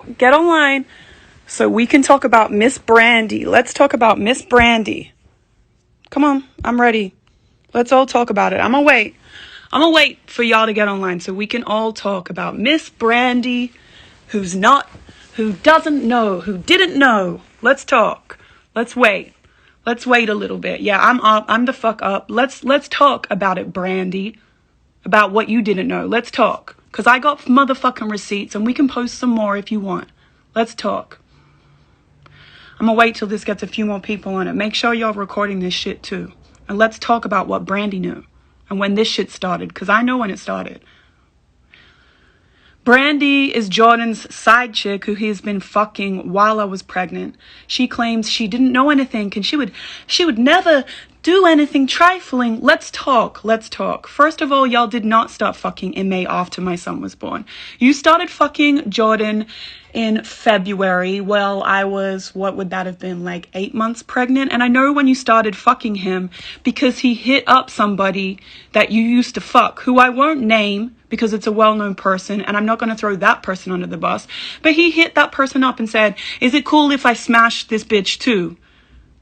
all get online so we can talk about Miss Brandy. Let's talk about Miss Brandy. Come on, I'm ready. Let's all talk about it. I'm gonna wait for y'all to get online so we can all talk about Miss Brandy, who doesn't know, who didn't know. Let's talk. Let's wait a little bit. Yeah, I'm up. I'm the fuck up. Let's talk about it, Brandy. About what you didn't know. Let's talk. Because I got motherfucking receipts and we can post some more if you want. Let's talk. I'm going to wait till this gets a few more people on it. Make sure y'all recording this shit too. And let's talk about what Brandy knew. And when this shit started. Because I know when it started. Brandy is Jordan's side chick who he's been fucking while I was pregnant. She claims she didn't know anything and she would never do anything trifling. Let's talk. First of all, y'all did not start fucking in May after my son was born. You started fucking Jordan in February. Well, I was, what would that have been, like 8 months pregnant? And I know when you started fucking him because he hit up somebody that you used to fuck, who I won't name because it's a well-known person and I'm not going to throw that person under the bus. But he hit that person up and said, is it cool if I smash this bitch too?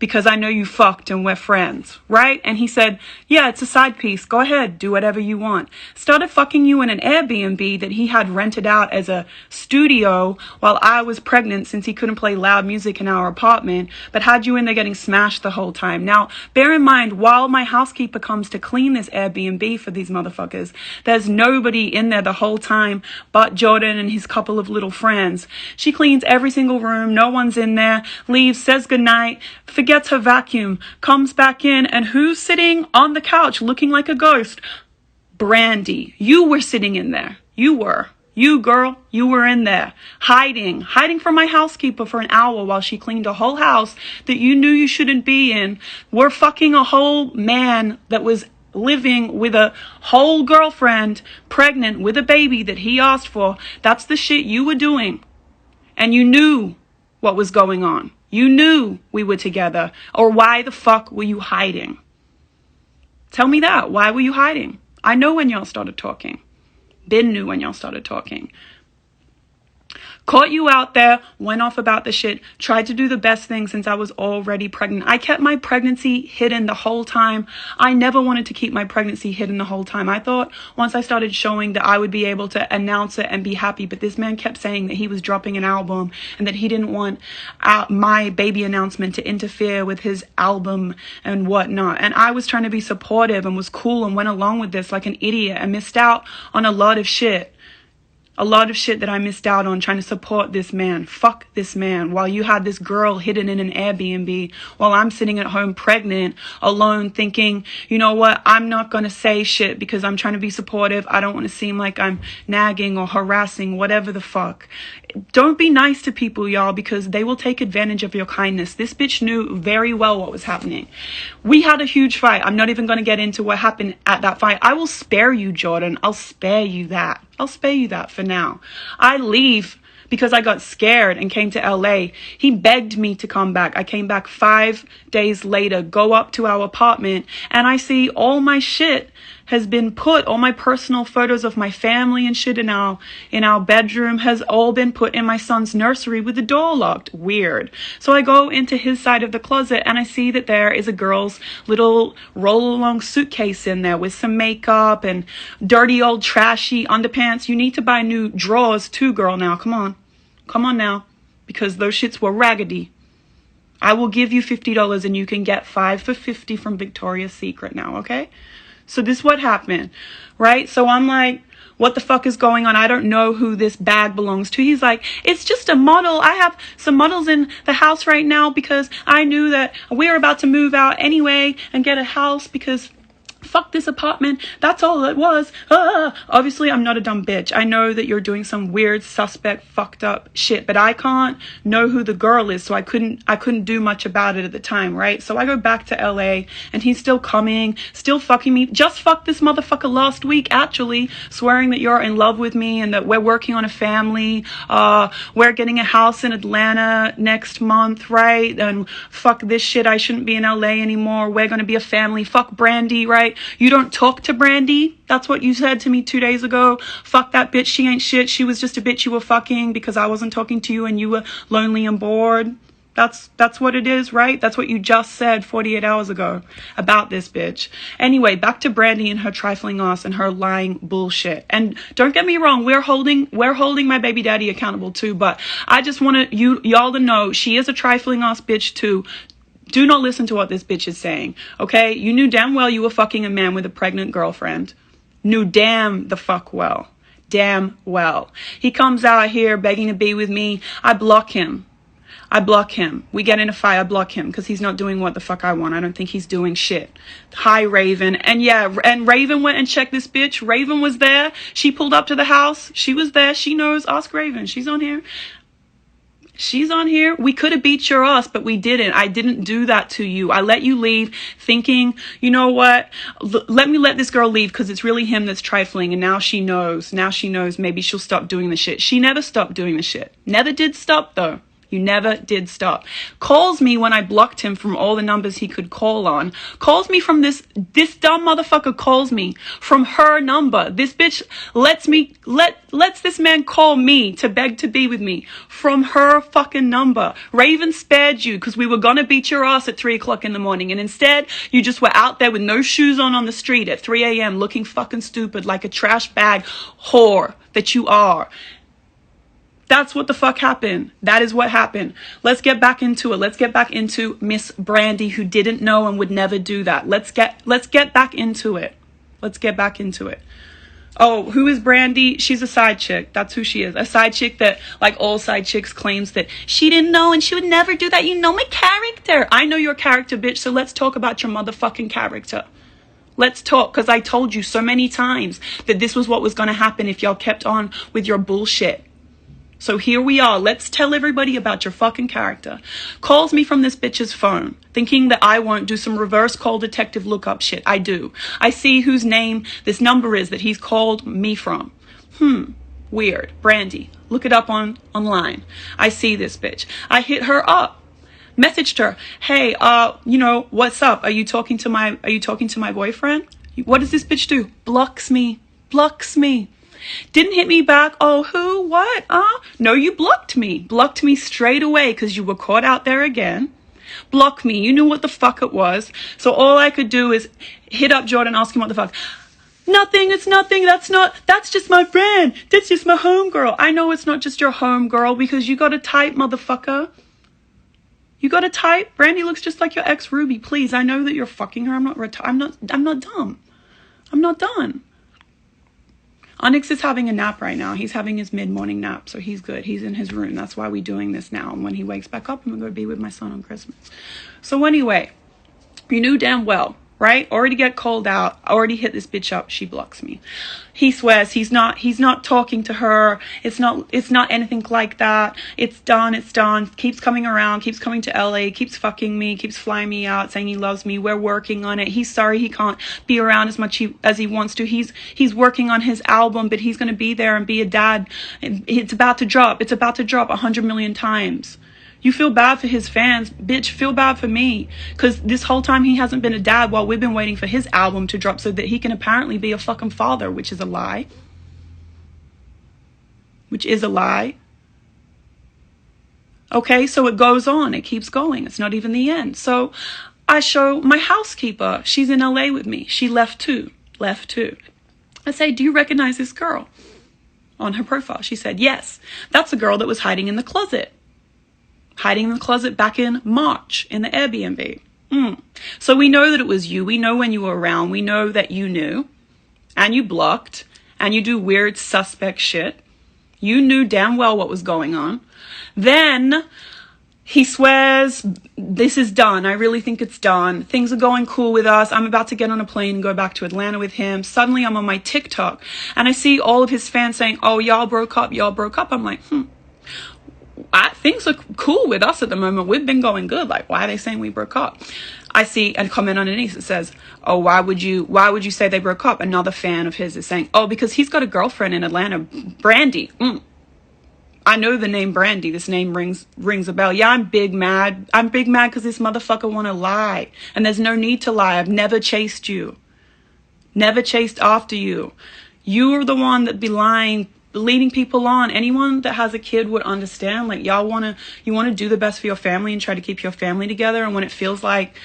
Because I know you fucked and we're friends, right? And he said, yeah, it's a side piece. Go ahead, do whatever you want. Started fucking you in an Airbnb that he had rented out as a studio while I was pregnant since he couldn't play loud music in our apartment, but had you in there getting smashed the whole time. Now, bear in mind, while my housekeeper comes to clean this Airbnb for these motherfuckers, there's nobody in there the whole time but Jordan and his couple of little friends. She cleans every single room. No one's in there. Leaves, says goodnight, gets her vacuum, comes back in, and who's sitting on the couch looking like a ghost? Brandy. You were sitting in there. You were. You, girl, you were in there, hiding from my housekeeper for an hour while she cleaned a whole house that you knew you shouldn't be in. We're fucking a whole man that was living with a whole girlfriend, pregnant with a baby that he asked for. That's the shit you were doing. And you knew what was going on. You knew we were together. Or why the fuck were you hiding? Tell me that. Why were you hiding? I know when y'all started talking. Ben knew when y'all started talking. Caught you out there, went off about the shit, tried to do the best thing since I was already pregnant. I kept my pregnancy hidden the whole time. I never wanted to keep my pregnancy hidden the whole time. I thought once I started showing that I would be able to announce it and be happy, but this man kept saying that he was dropping an album and that he didn't want my baby announcement to interfere with his album and whatnot. And I was trying to be supportive and was cool and went along with this like an idiot and missed out on a lot of shit. A lot of shit that I missed out on trying to support this man. Fuck this man. While you had this girl hidden in an Airbnb, while I'm sitting at home pregnant, alone, thinking, you know what, I'm not going to say shit because I'm trying to be supportive. I don't want to seem like I'm nagging or harassing, whatever the fuck. Don't be nice to people, y'all, because they will take advantage of your kindness. This bitch knew very well what was happening. We had a huge fight. I'm not even going to get into what happened at that fight. I will spare you, Jordan. I'll spare you that. I'll spare you that for now. I leave because I got scared and came to LA. He begged me to come back. I came back 5 days later, go up to our apartment, and I see all my shit has been put, all my personal photos of my family and shit in our bedroom has all been put in my son's nursery with the door locked. Weird. So I go into his side of the closet and I see that there is a girl's little roll-along suitcase in there with some makeup and dirty old trashy underpants. You need to buy new drawers too, girl, now. Come on now. Because those shits were raggedy. I will give you $50 and you can get 5 for $50 from Victoria's Secret now, okay? So this is what happened, right? So I'm like, what the fuck is going on? I don't know who this bag belongs to. He's like, it's just a model. I have some models in the house right now because I knew that we were about to move out anyway and get a house because fuck this apartment. That's all it was. Obviously, I'm not a dumb bitch. I know that you're doing some weird, suspect, fucked up shit, but I can't know who the girl is, so I couldn't do much about it at the time, right? So I go back to LA, and he's still coming, still fucking me. Just fucked this motherfucker last week, actually, swearing that you're in love with me and that we're working on a family. We're getting a house in Atlanta next month, right? And fuck this shit. I shouldn't be in LA anymore. We're gonna be a family. Fuck Brandy, right? You don't talk to Brandy. That's what you said to me 2 days ago. Fuck that bitch. She ain't shit. She was just a bitch you were fucking because I wasn't talking to you and you were lonely and bored. That's what it is, right? That's what you just said 48 hours ago about this bitch. Anyway, back to Brandy and her trifling ass and her lying bullshit. And don't get me wrong, we're holding my baby daddy accountable too, but I just want y'all to know she is a trifling ass bitch too. Do not listen to what this bitch is saying, okay? You knew damn well you were fucking a man with a pregnant girlfriend. Knew damn the fuck well. Damn well. He comes out here begging to be with me. I block him. We get in a fight. I block him because he's not doing what the fuck I want. I don't think he's doing shit. Hi, Raven. And yeah, and Raven went and checked this bitch. Raven was there. She pulled up to the house. She was there. She knows. Ask Raven. She's on here. She's on here. We could have beat your ass, but we didn't. I didn't do that to you. I let you leave thinking, you know what? Let me let this girl leave because it's really him that's trifling. And now she knows. Now she knows maybe she'll stop doing the shit. She never stopped doing the shit. Never did stop though. You never did stop. Calls me when I blocked him from all the numbers he could call on. Calls me from this dumb motherfucker calls me from her number. This bitch lets this man call me to beg to be with me from her fucking number. Raven spared you because we were gonna beat your ass at 3 o'clock in the morning. And instead, you just were out there with no shoes on the street at 3 a.m. looking fucking stupid like a trash bag whore that you are. That's what the fuck happened. That is what happened. Let's get back into it. Let's get back into Miss Brandy, who didn't know and would never do that. Let's get back into it. Let's get back into it. Oh, who is Brandy? She's a side chick. That's who she is. A side chick that, like all side chicks, claims that she didn't know and she would never do that. You know my character. I know your character, bitch. So let's talk about your motherfucking character. Let's talk, because I told you so many times that this was what was going to happen if y'all kept on with your bullshit. So here we are. Let's tell everybody about your fucking character. Calls me from this bitch's phone, thinking that I won't do some reverse call detective lookup shit. I do. I see whose name this number is that he's called me from. Weird. Brandy. Look it up online. I see this bitch. I hit her up. Messaged her. Hey, what's up? Are you talking to my boyfriend? What does this bitch do? Blocks me. Didn't hit me back. Oh, who? What? No, you blocked me. Blocked me straight away because you were caught out there again. Block me. You knew what the fuck it was. So all I could do is hit up Jordan, ask him what the fuck. Nothing. It's nothing. That's just my friend. That's just my homegirl. I know it's not just your homegirl because you got a type, motherfucker. You got a type. Brandy looks just like your ex Ruby. Please, I know that you're fucking her. I'm not dumb. I'm not done. Onyx is having a nap right now. He's having his mid-morning nap, so he's good. He's in his room. That's why we're doing this now. And when he wakes back up, I'm going to go be with my son on Christmas. So anyway, you knew damn well, right? Already get called out. Already hit this bitch up. She blocks me. He swears he's not talking to her. It's not anything like that. It's done. Keeps coming around, keeps coming to LA, keeps fucking me, keeps flying me out, saying he loves me. We're working on it. He's sorry he can't be around as much as he wants to. He's working on his album, but he's going to be there and be a dad. It's about to drop 100 million times. You feel bad for his fans. Bitch, feel bad for me. Because this whole time he hasn't been a dad while we've been waiting for his album to drop so that he can apparently be a fucking father, which is a lie. Okay, so it goes on. It keeps going. It's not even the end. So I show my housekeeper. She's in LA with me. She left too. I say, do you recognize this girl? On her profile. She said, yes. That's the girl that was hiding in the closet. Back in March in the Airbnb. So we know that it was you. We know when you were around. We know that you knew. And you blocked. And you do weird suspect shit. You knew damn well what was going on. Then he swears, this is done. I really think it's done. Things are going cool with us. I'm about to get on a plane and go back to Atlanta with him. Suddenly I'm on my TikTok. And I see all of his fans saying, oh, y'all broke up. I'm like, things are cool with us at the moment. We've been going good. Like, why are they saying we broke up? I see a comment underneath that says, oh, why would you say they broke up? Another fan of his is saying, oh, because he's got a girlfriend in Atlanta, Brandy. I know the name Brandy. This name rings a bell. Yeah, I'm big mad because this motherfucker want to lie. And there's no need to lie. I've never chased you. never chased after you. You are the one that be lying, leading people on. Anyone that has a kid would understand. Like, you want to do the best for your family and try to keep your family together. And when it feels like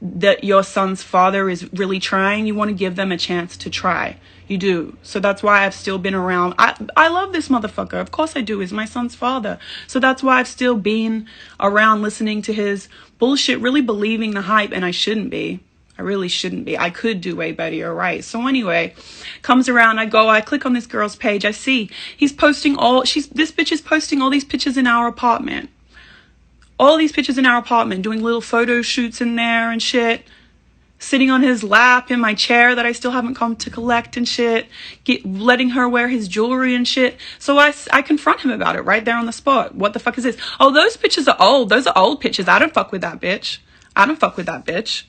that your son's father is really trying, you want to give them a chance to try. You do. So that's why I've still been around. I love this motherfucker. Of course I do. He's my son's father. So that's why I've still been around listening to his bullshit, really believing the hype, and I shouldn't be. I really shouldn't be. I could do way better, you're right. So anyway, comes around, I click on this girl's page, I see he's posting this bitch is posting all these pictures in our apartment. All these pictures in our apartment, doing little photo shoots in there and shit. Sitting on his lap in my chair that I still haven't come to collect and shit. Letting her wear his jewelry and shit. So I confront him about it right there on the spot. What the fuck is this? Oh, those pictures are old. Those are old pictures. I don't fuck with that bitch. I don't fuck with that bitch.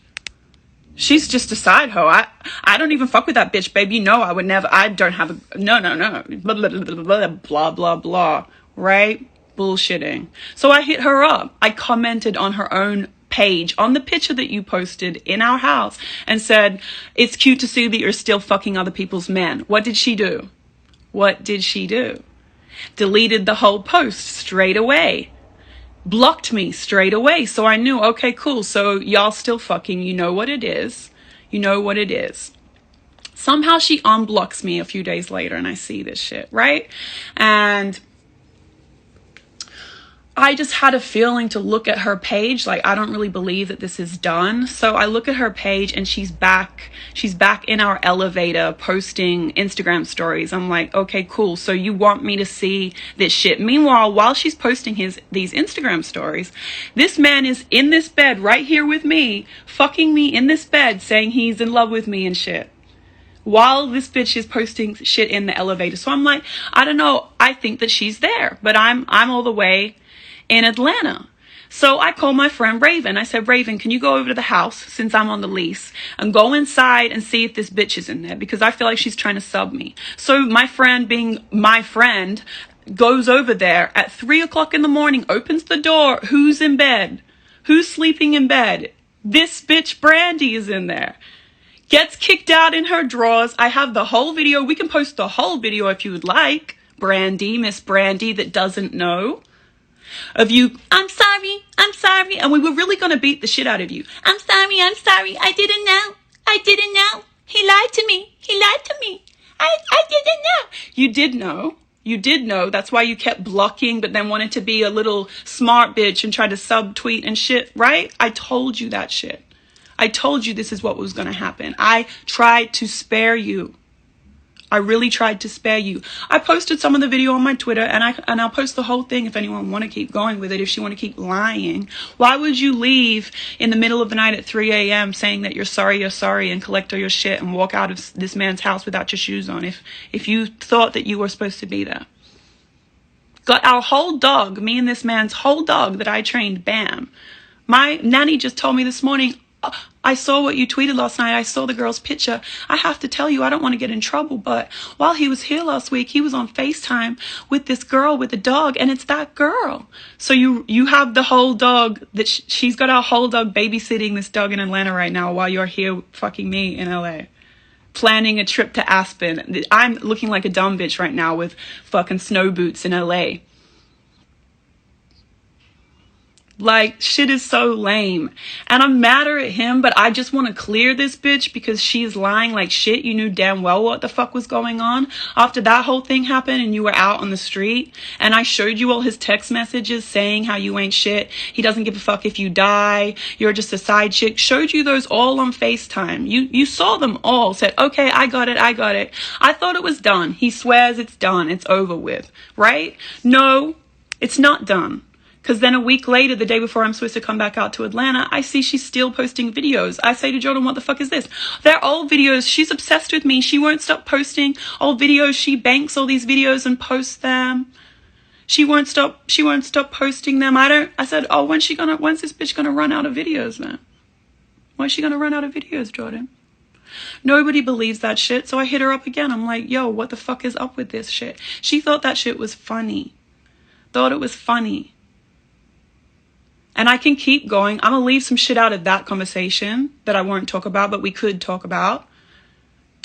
She's just a side hoe. I don't even fuck with that bitch, baby. You know I would never. I don't have a... No. Blah, blah, blah, blah, blah, blah. Right? Bullshitting. So I hit her up. I commented on her own page on the picture that you posted in our house and said, it's cute to see that you're still fucking other people's men. What did she do? What did she do? Deleted the whole post straight away. Blocked me straight away. So I knew, okay, cool. So y'all still fucking, you know what it is. You know what it is. Somehow she unblocks me a few days later and I see this shit, right? And I just had a feeling to look at her page. Like, I don't really believe that this is done. So I look at her page and she's back in our elevator posting Instagram stories. I'm like, okay, cool. So you want me to see this shit. Meanwhile, while she's posting these Instagram stories, this man is in this bed right here with me, fucking me in this bed, saying he's in love with me and shit, while this bitch is posting shit in the elevator. So I'm like, I don't know. I think that she's there, but I'm all the way in Atlanta. So I called my friend Raven. I said, Raven, can you go over to the house since I'm on the lease and go inside and see if this bitch is in there? Because I feel like she's trying to sub me. So my friend, being my friend, goes over there at 3 o'clock in the morning, opens the door. Who's in bed? Who's sleeping in bed? This bitch Brandy is in there. Gets kicked out in her drawers. I have the whole video. We can post the whole video if you would like. Brandy, Miss Brandy that doesn't know. Of you, I'm sorry, and we were really going to beat the shit out of you. I'm sorry, I didn't know. He lied to me, I didn't know. You did know, that's why you kept blocking, but then wanted to be a little smart bitch and tried to subtweet and shit, right? I told you that shit. I told you this is what was going to happen. I tried to spare you. I really tried to spare you. I posted some of the video on my Twitter, and I'll post the whole thing if anyone want to keep going with it, if she want to keep lying. Why would you leave in the middle of the night at 3 a.m. saying that you're sorry, and collect all your shit and walk out of this man's house without your shoes on if you thought that you were supposed to be there? Got our whole dog, me and this man's whole dog that I trained, Bam. My nanny just told me this morning, I saw what you tweeted last night. I saw the girl's picture. I have to tell you, I don't want to get in trouble, but while he was here last week, he was on FaceTime with this girl with a dog, and it's that girl. So you have the whole dog, that she's got our whole dog babysitting this dog in Atlanta right now while you're here fucking me in LA. Planning a trip to Aspen. I'm looking like a dumb bitch right now with fucking snow boots in LA. Like, shit is so lame. And I'm madder at him, but I just want to clear this bitch because she's lying like shit. You knew damn well what the fuck was going on after that whole thing happened and you were out on the street. And I showed you all his text messages saying how you ain't shit. He doesn't give a fuck if you die. You're just a side chick. Showed you those all on FaceTime. You saw them all. Said, okay, I got it. I thought it was done. He swears it's done. It's over with. Right? No, it's not done. Because then a week later, the day before I'm supposed to come back out to Atlanta, I see she's still posting videos. I say to Jordan, what the fuck is this? They're old videos. She's obsessed with me. She won't stop posting old videos. She banks all these videos and posts them. She won't stop posting them. I said, oh, when's this bitch gonna run out of videos, man? When's she gonna run out of videos, Jordan? Nobody believes that shit. So I hit her up again. I'm like, yo, what the fuck is up with this shit? She thought that shit was funny. Thought it was funny. And I can keep going. I'm going to leave some shit out of that conversation that I won't talk about, but we could talk about.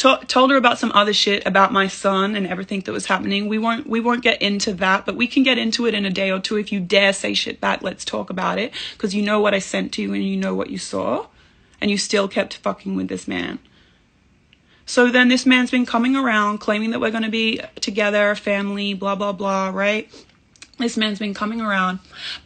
told her about some other shit about my son and everything that was happening. We won't get into that, but we can get into it in a day or two. If you dare say shit back, let's talk about it, because you know what I sent to you and you know what you saw, and you still kept fucking with this man. So then this man's been coming around claiming that we're going to be together, a family, blah, blah, blah, right? This man's been coming around,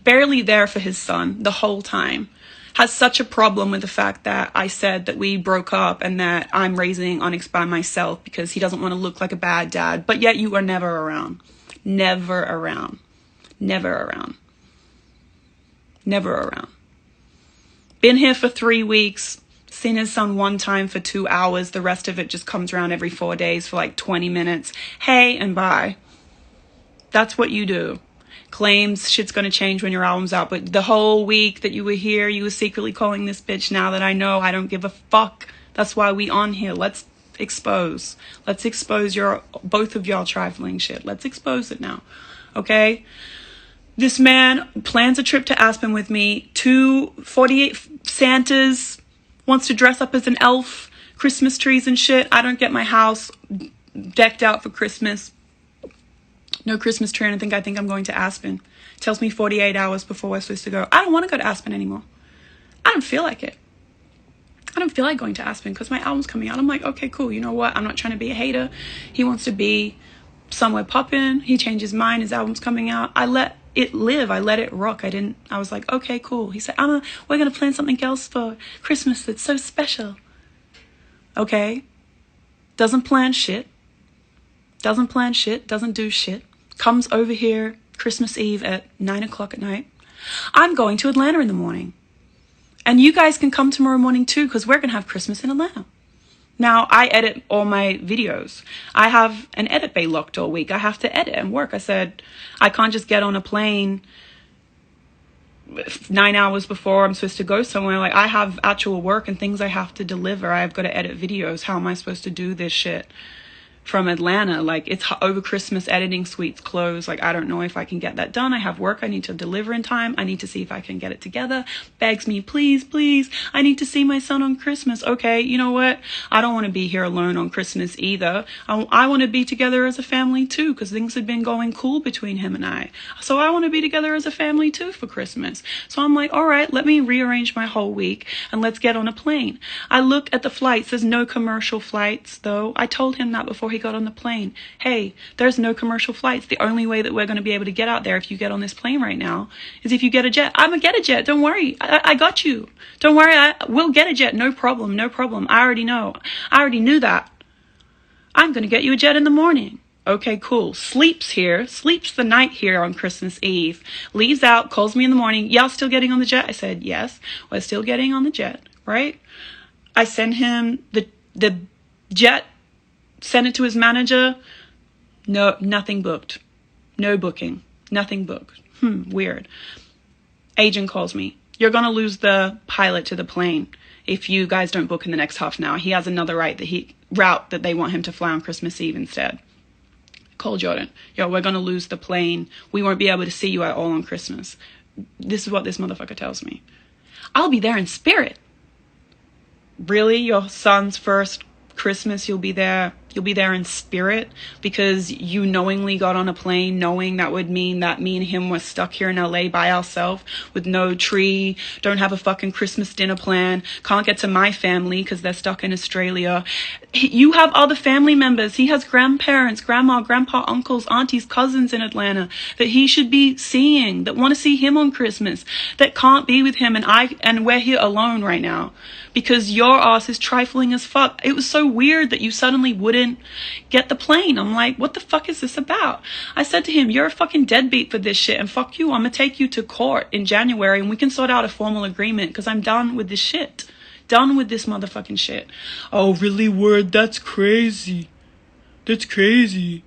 barely there for his son the whole time. Has such a problem with the fact that I said that we broke up and that I'm raising Onyx by myself because he doesn't want to look like a bad dad. But yet you are never around. Never around. Never around. Never around. Been here for 3 weeks. Seen his son one time for 2 hours. The rest of it just comes around every 4 days for like 20 minutes. Hey and bye. That's what you do. Claims shit's gonna change when your album's out, but the whole week that you were here, you were secretly calling this bitch. Now that I know, I don't give a fuck. That's why we on here. Let's expose your both of y'all trifling shit. Let's expose it now, okay? This man plans a trip to Aspen with me. 48 Santas, wants to dress up as an elf, Christmas trees and shit. I don't get my house decked out for Christmas. No Christmas tree, and I think I'm going to Aspen. Tells me 48 hours before we're supposed to go. I don't want to go to Aspen anymore. I don't feel like it. I don't feel like going to Aspen because my album's coming out. I'm like, okay, cool. You know what? I'm not trying to be a hater. He wants to be somewhere popping. He changed his mind. His album's coming out. I let it live. I let it rock. I was like, okay, cool. He said, we're going to plan something else for Christmas that's so special. Okay. Doesn't plan shit. Doesn't do shit. Comes over here Christmas Eve at 9 o'clock at night. I'm going to Atlanta in the morning. And you guys can come tomorrow morning too, because we're going to have Christmas in Atlanta. Now, I edit all my videos. I have an edit bay locked all week. I have to edit and work. I said, I can't just get on a plane 9 hours before I'm supposed to go somewhere. Like, I have actual work and things I have to deliver. I've got to edit videos. How am I supposed to do this shit from Atlanta? Like, it's over Christmas, editing suites closed. Like, I don't know if I can get that done. I have work I need to deliver in time. I need to see if I can get it together. Begs me, please, I need to see my son on Christmas. Okay, you know what? I don't want to be here alone on Christmas either. I want to be together as a family too, because things have been going cool between him and I. So I want to be together as a family too for Christmas. So I'm like, all right, let me rearrange my whole week and let's get on a plane. I looked at the flights. There's no commercial flights though. I told him that before he got on the plane. Hey, there's no commercial flights. The only way that we're going to be able to get out there if you get on this plane right now is if you get a jet. I'm going to get a jet. Don't worry. I got you. Don't worry. We'll get a jet. No problem. I already know. I already knew that. I'm going to get you a jet in the morning. Okay, cool. Sleeps the night here on Christmas Eve. Leaves out, calls me in the morning. Y'all still getting on the jet? I said, yes, we're still getting on the jet, right? I send him the jet. Sent it to his manager. No, nothing booked. No booking. Nothing booked. Weird. Agent calls me. You're going to lose the pilot to the plane if you guys don't book in the next half an hour. He has another route that they want him to fly on Christmas Eve instead. Call Jordan. Yo, we're going to lose the plane. We won't be able to see you at all on Christmas. This is what this motherfucker tells me. I'll be there in spirit. Really? Your son's first Christmas, you'll be there in spirit because you knowingly got on a plane knowing that would mean that me and him were stuck here in LA by ourselves with no tree, don't have a fucking Christmas dinner plan, can't get to my family because they're stuck in Australia. You have other family members. He has grandparents, grandma, grandpa, uncles, aunties, cousins in Atlanta that he should be seeing, that want to see him on Christmas, that can't be with him, and we're here alone right now because your ass is trifling as fuck. It was so weird that you suddenly wouldn't get the plane. I'm like, what the fuck is this about? I said to him, you're a fucking deadbeat for this shit, and fuck you. I'm gonna take you to court in January and we can sort out a formal agreement because I'm done with this shit. Done with this motherfucking shit. Oh, really? Word? That's crazy. That's crazy.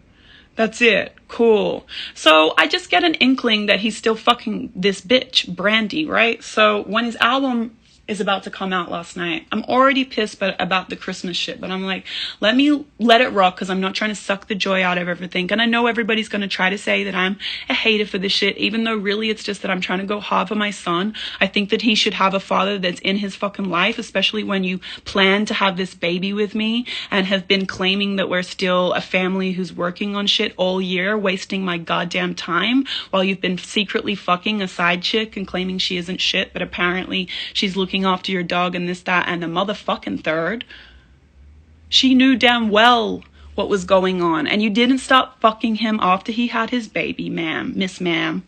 That's it. Cool. So I just get an inkling that he's still fucking this bitch, Brandy, right? So when his album is about to come out last night. I'm already pissed about the Christmas shit, but I'm like, let me let it rock, because I'm not trying to suck the joy out of everything. And I know everybody's going to try to say that I'm a hater for this shit, even though really it's just that I'm trying to go hard for my son. I think that he should have a father that's in his fucking life, especially when you plan to have this baby with me and have been claiming that we're still a family who's working on shit all year, wasting my goddamn time while you've been secretly fucking a side chick and claiming she isn't shit, but apparently she's looking after your dog and this, that, and the motherfucking third. She knew damn well what was going on, and you didn't stop fucking him after he had his baby, ma'am, Miss Ma'am.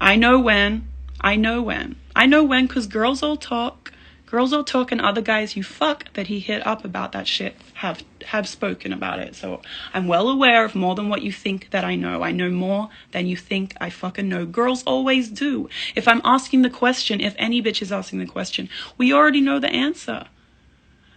I know when, because girls all talk, and other guys you fuck that he hit up about that shit have spoken about it. So I'm well aware of more than what you think that I know. I know more than you think I fucking know. Girls always do. If I'm asking the question, if any bitch is asking the question, we already know the answer.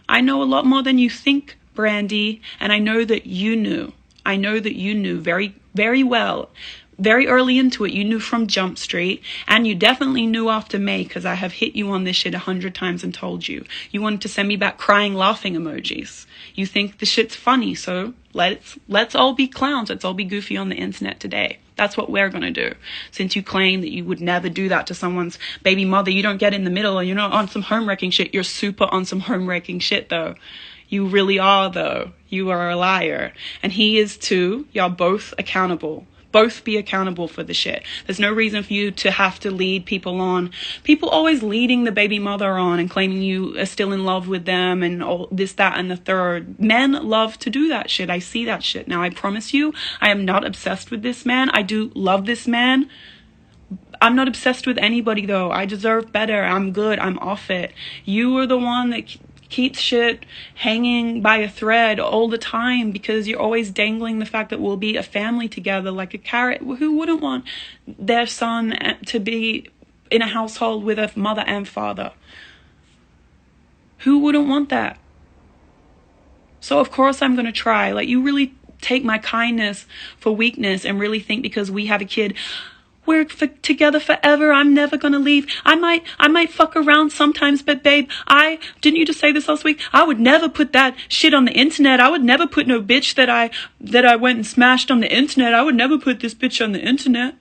I know a lot more than you think, Brandy, and I know that you knew. I know that you knew very, very well. Very early into it, you knew from Jump Street, and you definitely knew after May, because I have hit you on this shit 100 times and told you. You wanted to send me back crying, laughing emojis. You think the shit's funny, so let's all be clowns. Let's all be goofy on the internet today. That's what we're going to do. Since you claim that you would never do that to someone's baby mother, you don't get in the middle, and you're not on some home-wrecking shit. You're super on some home-wrecking shit, though. You really are, though. You are a liar. And he is, too. Y'all both accountable. Both be accountable for the shit. There's no reason for you to have to lead people on. People always leading the baby mother on and claiming you are still in love with them and all this, that, and the third. Men love to do that shit. I see that shit. Now, I promise you, I am not obsessed with this man. I do love this man. I'm not obsessed with anybody, though. I deserve better. I'm good. I'm off it. You are the one that keeps shit hanging by a thread all the time, because you're always dangling the fact that we'll be a family together like a carrot. Who wouldn't want their son to be in a household with a mother and father? Who wouldn't want that? So of course I'm going to try. Like, you really take my kindness for weakness and really think because we have a kid, we're together forever. I'm never gonna leave. I might fuck around sometimes, but babe, didn't you just say this last week? I would never put that shit on the internet. I would never put no bitch that I went and smashed on the internet. I would never put this bitch on the internet.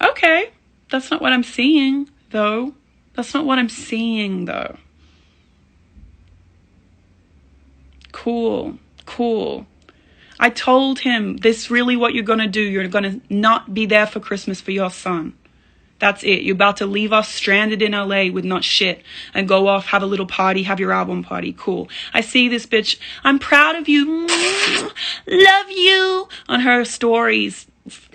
Okay. That's not what I'm seeing, though. Cool. I told him, this really what you're going to do. You're going to not be there for Christmas for your son. That's it. You're about to leave us stranded in LA with not shit and go off, have a little party, have your album party. Cool. I see this bitch. I'm proud of you. Love you. On her stories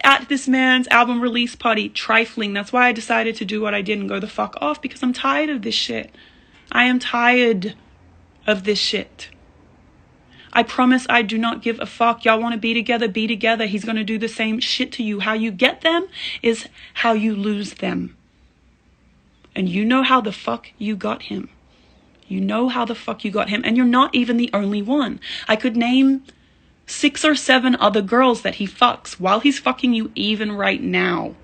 at this man's album release party. Trifling. That's why I decided to do what I did and go the fuck off, because I'm tired of this shit. I am tired of this shit. I promise I do not give a fuck. Y'all want to be together, be together. He's going to do the same shit to you. How you get them is how you lose them. And you know how the fuck you got him. And you're not even the only one. I could name 6 or 7 other girls that he fucks while he's fucking you even right now.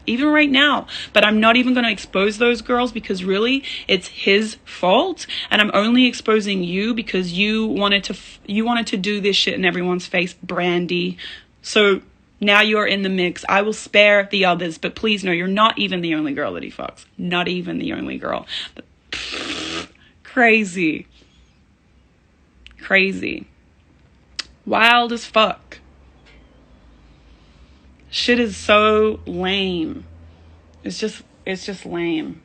But I'm not even going to expose those girls, because really it's his fault, and I'm only exposing you because you wanted to do this shit in everyone's face, Brandy. So now you're in the mix. I will spare the others, but please know you're not even the only girl that he fucks. Not even the only girl. Crazy. Wild as fuck. Shit is so lame. It's just lame.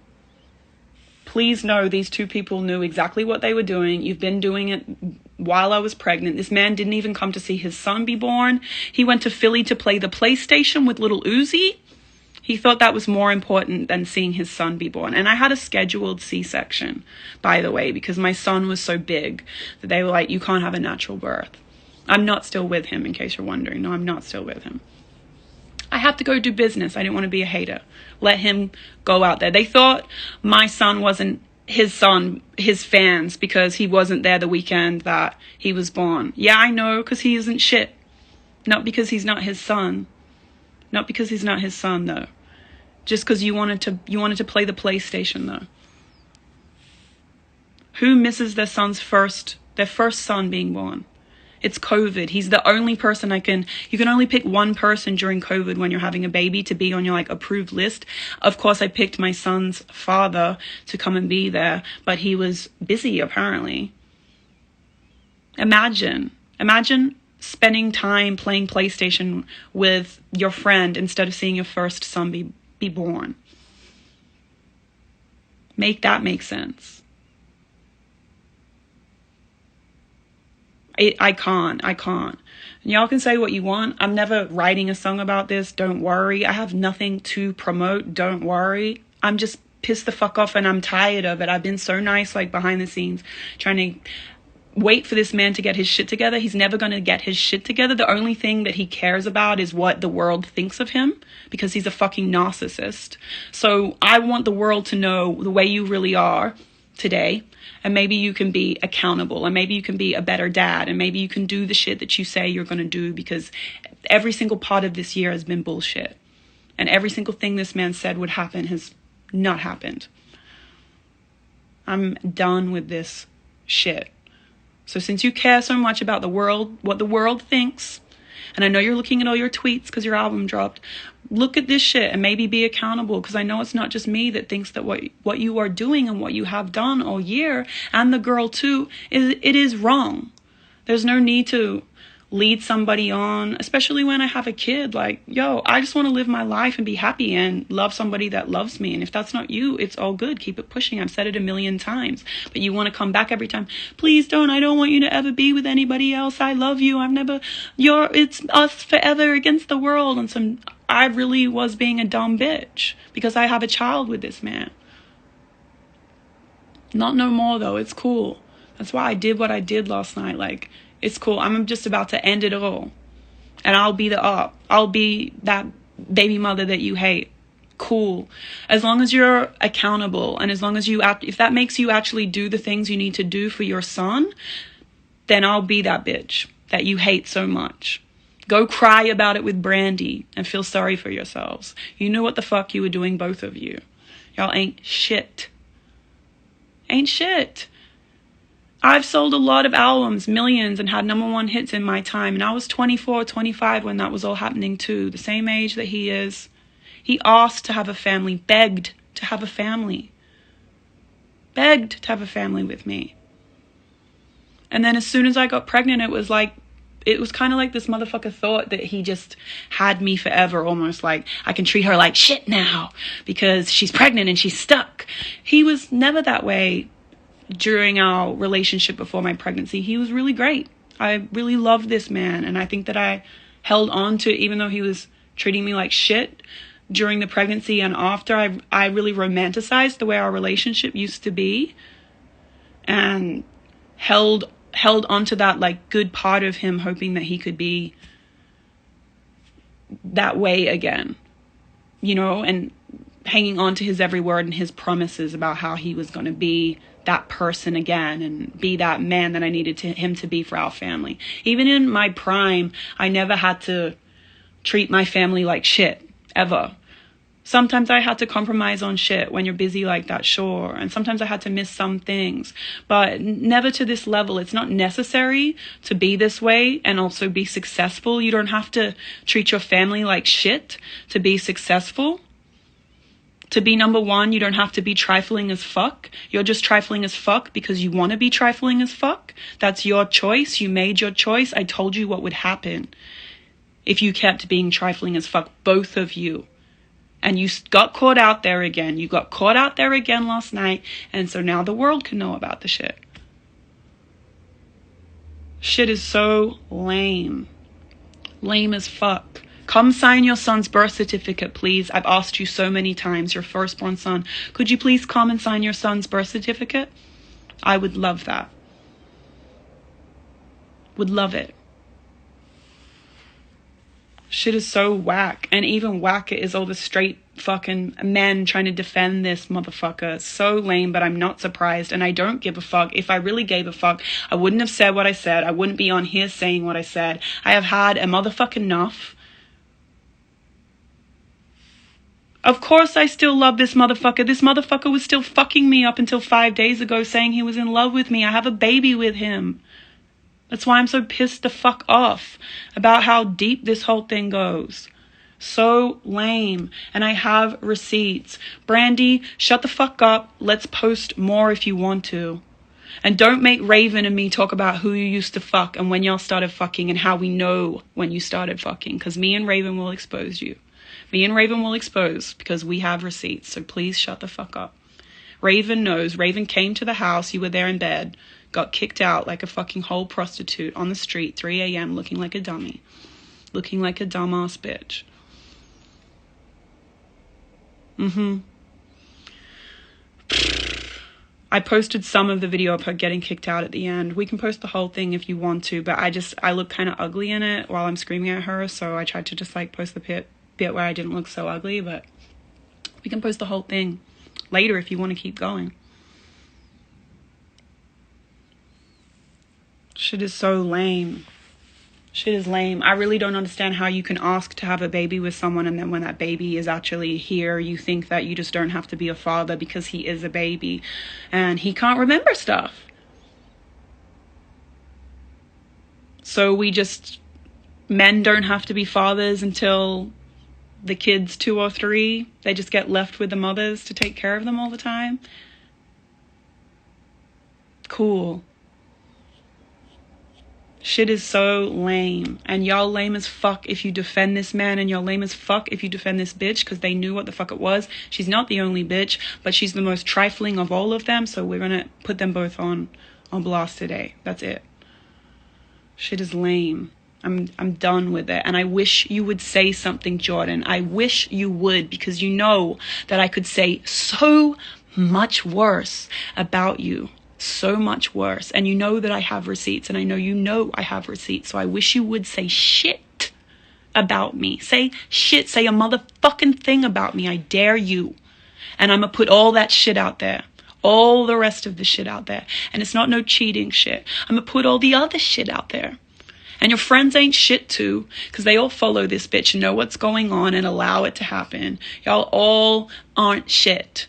Please know these 2 people knew exactly what they were doing. You've been doing it while I was pregnant. This man didn't even come to see his son be born. He went to Philly to play the PlayStation with little Uzi. He thought that was more important than seeing his son be born. And I had a scheduled C-section, by the way, because my son was so big that they were like, you can't have a natural birth. I'm not still with him, in case you're wondering. No, I'm not still with him. I have to go do business. I didn't want to be a hater. Let him go out there. They thought my son wasn't his son, his fans, because he wasn't there the weekend that he was born. Yeah, I know, because he isn't shit. Not because he's not his son. Not because he's not his son, though. Just because you wanted to play the PlayStation, though. Who misses their first son being born? It's COVID. He's the only person you can only pick one person during COVID when you're having a baby to be on your like approved list. Of course, I picked my son's father to come and be there, but he was busy apparently. Imagine spending time playing PlayStation with your friend instead of seeing your first son be born. Make that make sense. I can't. And y'all can say what you want. I'm never writing a song about this. Don't worry. I have nothing to promote. Don't worry. I'm just pissed the fuck off and I'm tired of it. I've been so nice, like behind the scenes, trying to wait for this man to get his shit together. He's never going to get his shit together. The only thing that he cares about is what the world thinks of him, because he's a fucking narcissist. So I want the world to know the way you really are today. And maybe you can be accountable, and maybe you can be a better dad, and maybe you can do the shit that you say you're going to do, because every single part of this year has been bullshit. And every single thing this man said would happen has not happened. I'm done with this shit. So since you care so much about the world, what the world thinks, and I know you're looking at all your tweets because your album dropped, look at this shit and maybe be accountable, because I know it's not just me that thinks that what you are doing and what you have done all year, and the girl too, it is wrong. There's no need to lead somebody on, especially when I have a kid. Like, yo, I just want to live my life and be happy and love somebody that loves me. And if that's not you, it's all good. Keep it pushing. I've said it a million times. But you want to come back every time. Please don't. I don't want you to ever be with anybody else. I love you. It's us forever against the world. And I really was being a dumb bitch because I have a child with this man. Not no more though. It's cool. That's why I did what I did last night. Like, it's cool. I'm just about to end it all. And I'll be I'll be that baby mother that you hate. Cool. As long as you're accountable, and as long as if that makes you actually do the things you need to do for your son, then I'll be that bitch that you hate so much. Go cry about it with Brandy and feel sorry for yourselves. You knew what the fuck you were doing, both of you. Y'all ain't shit. Ain't shit. I've sold a lot of albums, millions, and had #1 hits in my time. And I was 24, 25 when that was all happening too. The same age that he is. He asked to have a family, begged to have a family. Begged to have a family with me. And then as soon as I got pregnant, it was kind of like this motherfucker thought that he just had me forever, almost like I can treat her like shit now because she's pregnant and she's stuck. He was never that way. During our relationship before my pregnancy, he was really great. I really loved this man, and I think that I held on to it, even though he was treating me like shit during the pregnancy and after. I really romanticized the way our relationship used to be, and held onto that like good part of him, hoping that he could be that way again, and hanging on to his every word and his promises about how he was going to be that person again and be that man that I needed him to be for our family. Even in my prime, I never had to treat my family like shit, ever. Sometimes I had to compromise on shit when you're busy like that, sure. And sometimes I had to miss some things, but never to this level. It's not necessary to be this way and also be successful. You don't have to treat your family like shit to be successful. To be #1, you don't have to be trifling as fuck. You're just trifling as fuck because you want to be trifling as fuck. That's your choice. You made your choice. I told you what would happen if you kept being trifling as fuck, both of you. And you got caught out there again. You got caught out there again last night. And so now the world can know about the shit. Shit is so lame. Lame as fuck. Come sign your son's birth certificate, please. I've asked you so many times, your firstborn son. Could you please come and sign your son's birth certificate? I would love that. Would love it. Shit is so whack. And even whacker is all the straight fucking men trying to defend this motherfucker. So lame, but I'm not surprised. And I don't give a fuck. If I really gave a fuck, I wouldn't have said what I said. I wouldn't be on here saying what I said. I have had a motherfucking enough. Of course I still love this motherfucker. This motherfucker was still fucking me up until 5 days ago, saying he was in love with me. I have a baby with him. That's why I'm so pissed the fuck off about how deep this whole thing goes. So lame. And I have receipts. Brandy, shut the fuck up. Let's post more if you want to. And don't make Raven and me talk about who you used to fuck and when y'all started fucking and how we know when you started fucking. Because me and Raven will expose you. Me and Raven will expose because we have receipts. So please shut the fuck up. Raven knows. Raven came to the house. You were there in bed. Got kicked out like a fucking whole prostitute on the street, 3 a.m. looking like a dummy. Looking like a dumbass bitch. I posted some of the video of her getting kicked out at the end. We can post the whole thing if you want to, but I look kind of ugly in it while I'm screaming at her, so I tried to just like post the bit where I didn't look so ugly, but we can post the whole thing later if you want to keep going. Shit is so lame. Shit is lame. I really don't understand how you can ask to have a baby with someone and then when that baby is actually here, you think that you just don't have to be a father because he is a baby and he can't remember stuff. So men don't have to be fathers until the kid's 2 or 3. They just get left with the mothers to take care of them all the time. Cool. Shit is so lame. And y'all lame as fuck if you defend this man, and y'all lame as fuck if you defend this bitch, because they knew what the fuck it was. She's not the only bitch, but she's the most trifling of all of them, so we're gonna put them both on blast today. That's it. Shit is lame. I'm done with it. And I wish you would say something, Jordan. I wish you would, because you know that I could say so much worse about you. So much worse. And you know that I have receipts, and I know you know I have receipts. So I wish you would say shit about me. Say shit. Say a motherfucking thing about me. I dare you. And I'm gonna put all that shit out there. All the rest of the shit out there. And it's not no cheating shit. I'm gonna put all the other shit out there. And your friends ain't shit too, because they all follow this bitch and know what's going on and allow it to happen. Y'all all aren't shit.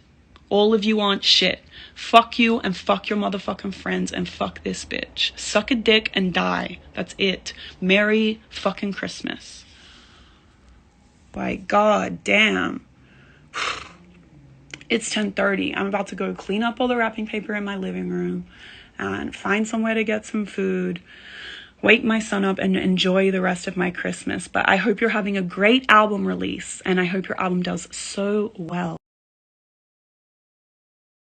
All of you aren't shit. Fuck you and fuck your motherfucking friends and fuck this bitch. Suck a dick and die. That's it. Merry fucking Christmas. Like, god damn. It's 10:30. I'm about to go clean up all the wrapping paper in my living room and find somewhere to get some food, wake my son up, and enjoy the rest of my Christmas. But I hope you're having a great album release, and I hope your album does so well.